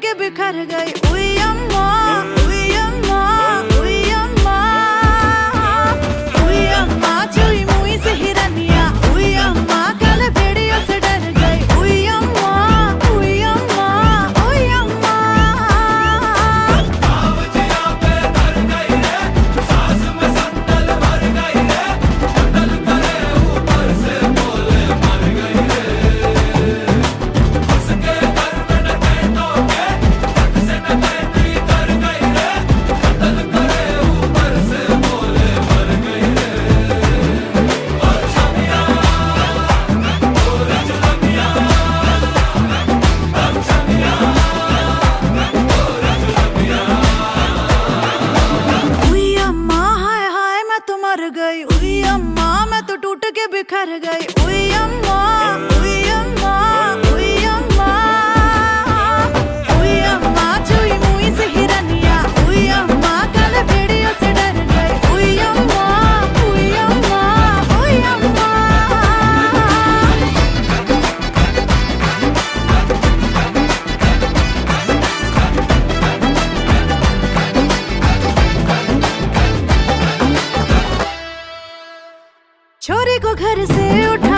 के बिखर गई। उई अम्मा, उई अम्मा, उई अम्मा, उई अम्मा चुई मुई से हिरनिया। उई अम्मा कल भेड़ियों से डर गई। उई अम्मा, उई अम्मा, उई अम्मा। मर गई। उई अम्मा मैं तो टूट के बिखर गई। उई अम्मा, उई अम्मा, उई अम्मा, उई अम्मा चुई मुई से हिरनिया। उई अम्मा कल भेड़ियों से डर गई। उई अम्मा, उई अम्मा, उई अम्मा। छोरी को घर से उठ